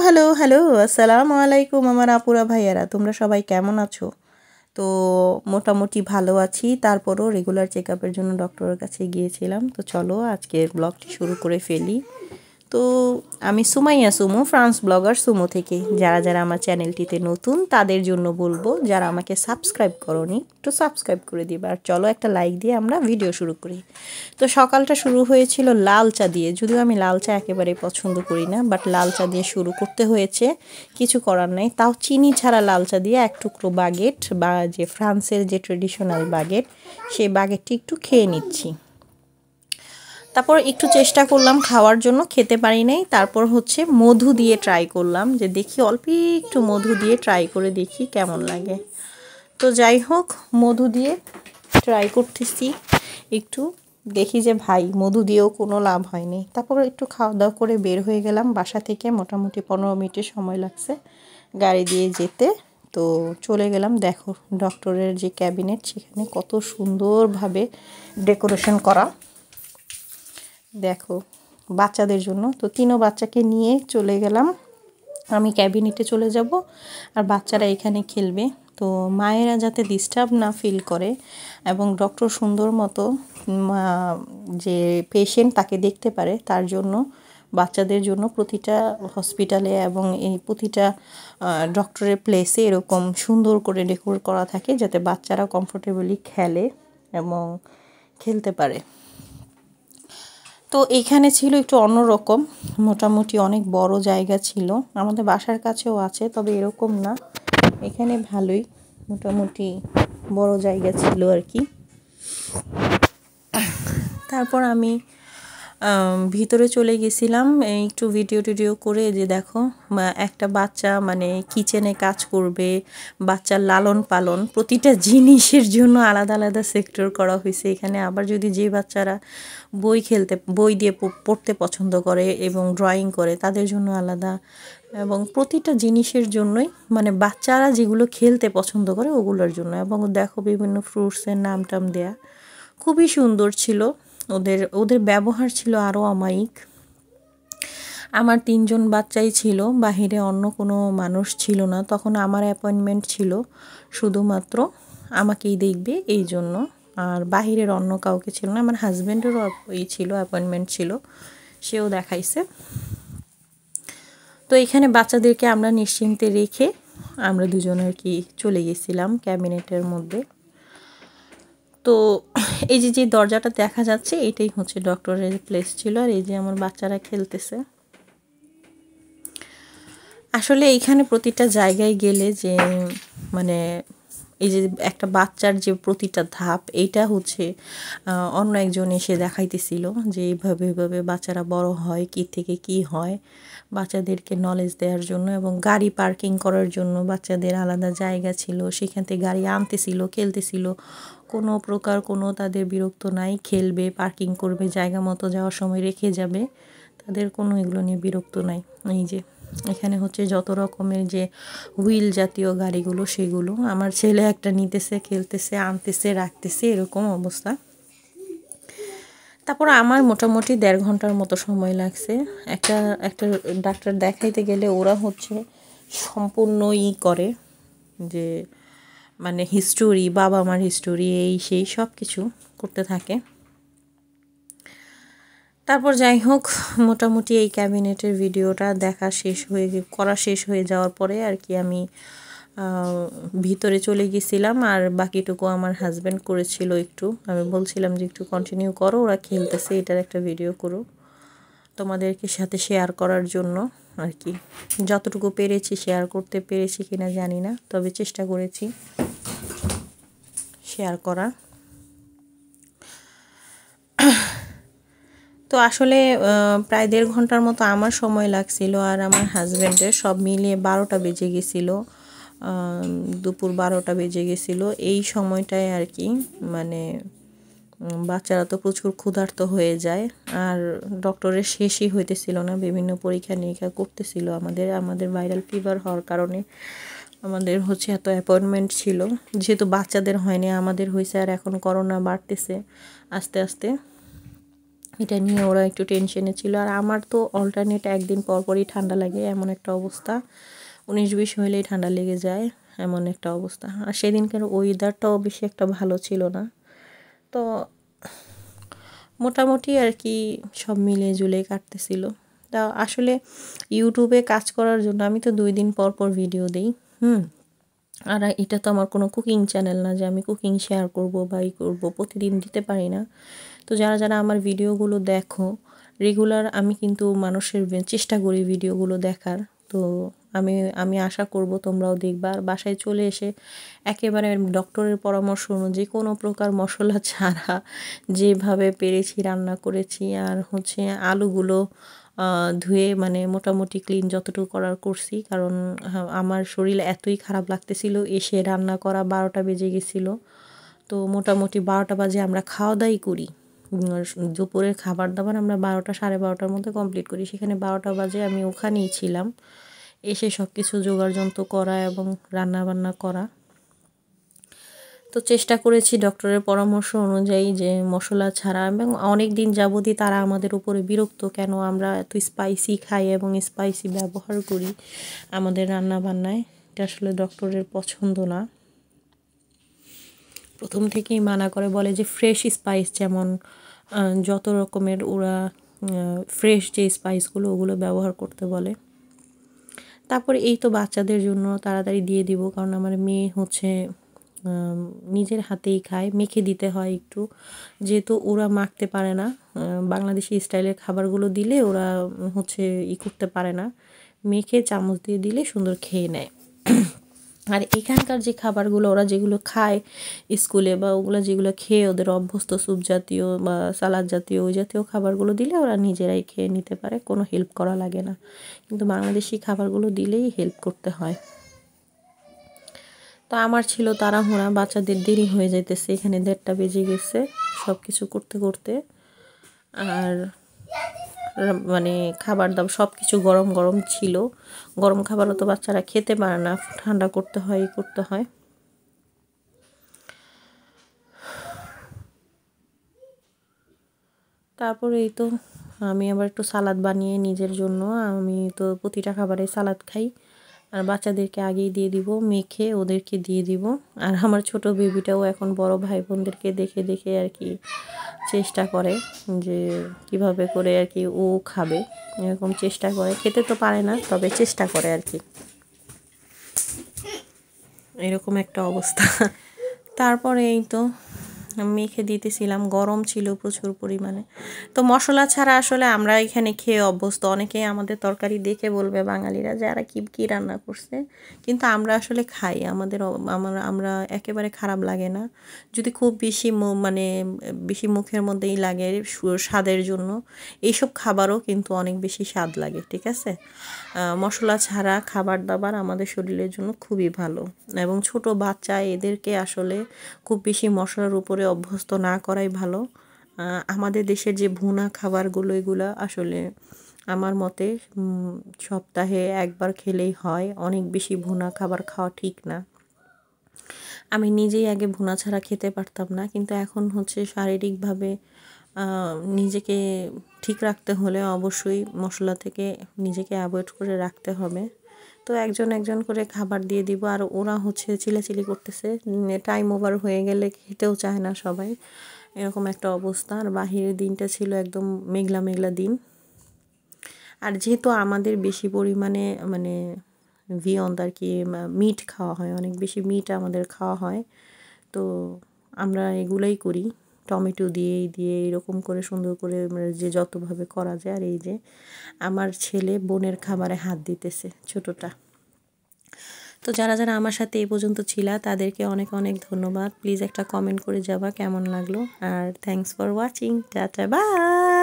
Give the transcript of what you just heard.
Hello hello আসসালামু আলাইকুম আমার আপুরা ভাইয়ারা, তোমরা সবাই কেমন আছো? তো মোটামুটি ভালো আছি। তারপরও রেগুলার চেক আপের জন্য ডক্টরের কাছে গিয়েছিলাম। তো চলো আজকের ব্লগটি শুরু করে ফেলি। তো আমি সুমাইয়া সুমু, ফ্রান্স ব্লগার সুমু থেকে। যারা যারা আমার চ্যানেলটিতে নতুন তাদের জন্য বলবো, যারা আমাকে সাবস্ক্রাইব করোনি একটু সাবস্ক্রাইব করে দিবা, আর চলো একটা লাইক দিয়ে আমরা ভিডিও শুরু করি। তো সকালটা শুরু হয়েছিল লাল চা দিয়ে, যদিও আমি লাল চা একেবারে পছন্দ করি না, বাট লাল চা দিয়ে শুরু করতে হয়েছে, কিছু করার নাই। তাও চিনি ছাড়া লাল চা দিয়ে এক টুকরো বাগেট, বা যে ফ্রান্সের যে ট্রেডিশনাল বাগেট, সেই বাগেটটি একটু খেয়ে নিচ্ছি। তারপর একটু চেষ্টা করলাম খাওয়ার জন্য, খেতে পারি নাই। তারপর হচ্ছে মধু দিয়ে ট্রাই করলাম, যে দেখি অল্প একটু মধু দিয়ে ট্রাই করে দেখি কেমন লাগে। তো যাই হোক, মধু দিয়ে ট্রাই করতেছি একটু, দেখি যে ভাই মধু দিয়েও কোনো লাভ হয়নি। তারপর একটু খাওয়া দাওয়া করে বের হয়ে গেলাম বাসা থেকে। মোটামুটি 15 মিনিটের সময় লাগছে গাড়ি দিয়ে যেতে। তো চলে গেলাম, দেখো ডক্টরের যে ক্যাবিনেট, সেখানে কত সুন্দরভাবে ডেকোরেশন করা, দেখো বাচ্চাদের জন্য। তো তিনও বাচ্চাকে নিয়ে চলে গেলাম, আমি ক্যাবিনেটে চলে যাব আর বাচ্চারা এখানে খেলবে। তো মায়েরা যাতে ডিস্টার্ব না ফিল করে এবং ডক্টর সুন্দর মতো যে পেশেন্ট তাকে দেখতে পারে, তার জন্য বাচ্চাদের জন্য প্রতিটা হসপিটালে এবং এই প্রতিটা ডক্টরের প্লেসে এরকম সুন্দর করে ডেকোরেট করা থাকে, যাতে বাচ্চারা কমফোর্টেবলি খেলে এবং খেলতে পারে। তো এইখানে ছিল একটু অন্যরকম, মোটামুটি অনেক বড় জায়গা ছিল, আমাদের বাসার কাছেও আছে, তবে এরকম না, এখানে ভালোই মোটামুটি বড় জায়গা ছিল আর কি। তারপর আমি ভিতরে চলে গেছিলাম একটু ভিডিও টিডিও করে, যে দেখো একটা বাচ্চা মানে কিচেনে কাজ করবে, বাচ্চার লালন পালন, প্রতিটা জিনিসের জন্য আলাদা আলাদা সেক্টর করা হয়েছে এখানে। আবার যদি যে বাচ্চারা বই দিয়ে পড়তে পছন্দ করে এবং ড্রয়িং করে, তাদের জন্য আলাদা, এবং প্রতিটা জিনিসের জন্যই, মানে বাচ্চারা যেগুলো খেলতে পছন্দ করে ওগুলোর জন্য। এবং দেখো বিভিন্ন ফ্রুটসের নাম টাম দেয়া, খুবই সুন্দর ছিল। ওদের ওদের ব্যবহার ছিল আরও অমায়িক। আমার 3জন বাচ্চাই ছিল, বাহিরে অন্য কোনো মানুষ ছিল না। তখন আমার অ্যাপয়েন্টমেন্ট ছিল, শুধুমাত্র আমাকেই দেখবে এই জন্য, আর বাহিরের অন্য কাউকে ছিল না। আমার হাজব্যান্ডেরও ছিল, অ্যাপয়েন্টমেন্ট ছিল, সেও দেখাইছে। তো এখানে বাচ্চাদেরকে আমরা নিশ্চিন্তে রেখে আমরা দুজন আর কি চলে গেছিলাম ক্যাবিনেটের মধ্যে। তো এই যে যে দরজাটা দেখা যাচ্ছে, এটাই হচ্ছে ডক্টরের প্লেস ছিল, আর এই যে আমার বাচ্চারা খেলতেছে। আসলে এইখানে প্রতিটা জায়গায় গেলে যে মানে এই যে একটা বাচ্চার যে প্রতিটা ধাপ, এইটা হচ্ছে অন্য একজন এসে দেখাইতেছিল, যে এইভাবে বাচ্চারা বড় হয়, কি থেকে কি হয়, বাচ্চাদেরকে নলেজ দেওয়ার জন্য। এবং গাড়ি পার্কিং করার জন্য বাচ্চাদের আলাদা জায়গা ছিল, সেখান থেকে গাড়ি আনতেছিল, খেলতেছিল, কোনো প্রকার কোনো তাদের বিরক্ত নাই, খেলবে, পার্কিং করবে, জায়গা মতো যাওয়ার সময় রেখে যাবে, তাদের কোনো এগুলো নিয়ে বিরক্ত নাই। এই যে এখানে হচ্ছে যত রকমের যে হুইল জাতীয় গাড়িগুলো, সেগুলো আমার ছেলে একটা নিতেছে, খেলতেছে, আনতেছে, রাখতেছে, এরকম অবস্থা। তারপর আমার মোটামুটি 1.5 ঘন্টার মতো সময় লাগছে। একটা একটা ডাক্তার দেখাইতে গেলে ওরা হচ্ছে সম্পূর্ণ করে, যে মানে হিস্টোরি, বাবা মার হিস্টোরি, এই সেই সব কিছু করতে থাকে। তারপর যাই হোক, মোটামুটি এই ক্যাবিনেটের ভিডিওটা করা শেষ হয়ে যাওয়ার পরে আর কি আমি ভিতরে চলে গেছিলাম, আর বাকিটুকু আমার হাজব্যান্ড করেছিল। একটু আমি বলছিলাম যে একটু কন্টিনিউ করো, ওরা খেলতেছে, এটার একটা ভিডিও করো, তোমাদেরকে সাথে শেয়ার করার জন্য আর কি। যতটুকু পেরেছি শেয়ার করতে পেরেছি কিনা জানি না, তবে চেষ্টা করেছি শেয়ার করা। তো আসলে প্রায় 1.5 ঘন্টার মতো আমার সময় লাগছিল, আর আমার হাজব্যান্ডের সব মিলিয়ে 12টা বেজে গেছিলো, দুপুর 12টা বেজে গেছিলো। এই সময়টায় আর কি মানে বাচ্চারা তো প্রচুর ক্ষুধার্ত হয়ে যায়, আর ডক্টরের শেষই হইতেছিল না, বিভিন্ন পরীক্ষা নিরীক্ষা করতেছিল। আমাদের ভাইরাল ফিভার হওয়ার কারণে আমাদের হচ্ছে এত অ্যাপয়েন্টমেন্ট ছিল, যেহেতু বাচ্চাদের হয়নি, আমাদের হয়েছে, আর এখন করোনা বাড়তেছে আস্তে আস্তে। এটা নিয়ে ওরা একটু টেনশনে ছিল। আর আমার তো অল্টারনেট একদিন পর পরই ঠান্ডা লাগে, এমন একটা অবস্থা। 19-20 হলেই ঠান্ডা লেগে যায়, এমন একটা অবস্থা। আর সেদিনকার ওয়েদারটাও বেশি একটা ভালো ছিল না। তো মোটামুটি আর কি সব মিলে জুলে কাটতেছিল। তা আসলে ইউটিউবে কাজ করার জন্য আমি তো 2 দিন পর পর ভিডিও দিই। আর এটা তো আমার কোনো কুকিং চ্যানেল না যে আমি কুকিং শেয়ার করব বা করব, প্রতিদিন দিতে পারি না। তো যারা যারা আমার ভিডিওগুলো দেখো রেগুলার, আমি কিন্তু মানুষের চেষ্টা করি ভিডিওগুলো দেখার। তো আমি আমি আশা করব তোমরাও দেখবা। আর বাসায় চলে এসে একেবারে ডক্টরের পরামর্শ অনুযায়ী কোনো প্রকার মশলা ছাড়া যেভাবে পেরেছি রান্না করেছি। আর হচ্ছে আলুগুলো ধুয়ে মানে মোটামুটি ক্লিন যতটুকু করার করছি, কারণ আমার শরীর এতই খারাপ লাগতেছিল। এসে রান্না করা 12টা বেজে গেছিলো। তো মোটামুটি 12টা বাজে আমরা খাওয়া দাওয়াই করি। দুপুরের খাবার দাবার আমরা 12টা 12:30টার মধ্যে কমপ্লিট করি। সেখানে 12টা বাজে আমি ওখানেই ছিলাম, এসে সব কিছু জোগাড়যন্ত্র করা এবং রান্নাবান্না করা। তো চেষ্টা করেছি ডক্টরের পরামর্শ অনুযায়ী যে মশলা ছাড়া, এবং অনেক দিন যাবতই তারা আমাদের উপরে বিরক্ত কেন আমরা এত স্পাইসি খাই এবং স্পাইসি ব্যবহার করি আমাদের রান্নাবান্নায়। এটা আসলে ডক্টরের পছন্দ না, প্রথম থেকেই মানা করে, বলে যে ফ্রেশ স্পাইস, যেমন যত রকমের ওরা ফ্রেশ যে স্পাইসগুলো ওগুলো ব্যবহার করতে বলে। তারপরে এই তো বাচ্চাদের জন্য তাড়াতাড়ি দিয়ে দিব, কারণ আমার মেয়ে হচ্ছে নিজের হাতেই খায়, মেখে দিতে হয় একটু, যেহেতু ওরা মাখতে পারে না। বাংলাদেশি স্টাইলের খাবারগুলো দিলে ওরা হচ্ছে করতে পারে না, মেখে চামচ দিয়ে দিলে সুন্দর খেয়ে নেয়। আর এখানকার যে খাবারগুলো ওরা যেগুলো খায় স্কুলে, বা ওগুলো যেগুলো খেয়ে ওদের অভ্যস্ত, স্যুপ জাতীয় বা সালাদ জাতীয় ওই জাতীয় খাবারগুলো দিলে ওরা নিজেরাই খেয়ে নিতে পারে, কোনো হেল্প করা লাগে না। কিন্তু বাংলাদেশি খাবারগুলো দিলেই হেল্প করতে হয়। তো আমার ছিল তাড়াহুড়া, বাচ্চাদের দেরি হয়ে যাইতেছে, এখানে 1:30টা বেজে গেছে সব কিছু করতে করতে। আর মানে খাবার দাবার সব কিছু গরম গরম ছিল। গরম খাবারও তো বাচ্চারা খেতে পারে না, ঠান্ডা করতে হয় করতে হয়। তারপরে এই তো আমি আবার একটু সালাদ বানিয়ে নিজের জন্য, আমি তো প্রতিটা খাবারে সালাদ খাই, আর বাচ্চাদেরকে আগেই দিয়ে দিব, মেখে ওদেরকে দিয়ে দিব। আর আমার ছোট বেবিটাও এখন বড় ভাই বোনদেরকে দেখে দেখে আর কি চেষ্টা করে যে কিভাবে করে আর কি ও খাবে, এরকম চেষ্টা করে। খেতে তো পারে না, তবে চেষ্টা করে আর কি, এরকম একটা অবস্থা। তারপরে এই তো মেখে দিতেছিলাম, গরম ছিল প্রচুর পরিমাণে। তো মশলা ছাড়া আসলে আমরা এখানে খেয়ে অভ্যস্ত, অনেকেই আমাদের তরকারি দেখে বলবে বাঙালিরা যে এরা কী রান্না করছে, কিন্তু আমরা আসলে খাই, আমরা একেবারে খারাপ লাগে না। যদি খুব বেশি মানে বেশি মুখের মধ্যেই লাগে স্বাদের জন্য, এইসব খাবারও কিন্তু অনেক বেশি স্বাদ লাগে, ঠিক আছে। মশলা ছাড়া খাবার দাবার আমাদের শরীরের জন্য খুবই ভালো, এবং ছোট বাচ্চা এদেরকে আসলে খুব বেশি মশলার উপরে অভ্যস্ত না করাই ভালো। আমাদের দেশের যে ভুনা খাবারগুলো, এগুলো আসলে আমার মতে সপ্তাহে একবার খেলেই হয়, অনেক বেশি ভুনা খাবার খাওয়া ঠিক না। আমি নিজেই আগে ভুনা ছাড়া খেতে পারতাম না, কিন্তু এখন হচ্ছে শারীরিকভাবে নিজেকে ঠিক রাখতে হলে অবশ্যই মশলা থেকে নিজেকে অ্যাভয়েড করে রাখতে হবে। তো একজন একজন করে খাবার দিয়ে দিব, আর ওরা হচ্ছে চিলাচিলি করতেছে, টাইম ওভার হয়ে গেলে খেতেও চায় না সবাই, এরকম একটা অবস্থা। আর বাহিরের দিনটা ছিল একদম মেঘলা মেঘলা দিন। আর যেহেতু আমাদের বেশি পরিমাণে মানে ভিয়ন্দ আর কি মিট খাওয়া হয়, অনেক বেশি মিট আমাদের খাওয়া হয়, তো আমরা এগুলাই করি, টমেটো দিয়ে এরকম করে সুন্দর করে যে যতভাবে করা যায়। আর এই যে আমার ছেলে বোনের খাবারে হাত দিতেছে, ছোটটা। তো যারা যারা আমার সাথে এই পর্যন্ত ছিলা তাদেরকে অনেক অনেক ধন্যবাদ। প্লিজ একটা কমেন্ট করে যাবা কেমন লাগলো। আর thanks for watching, tata by.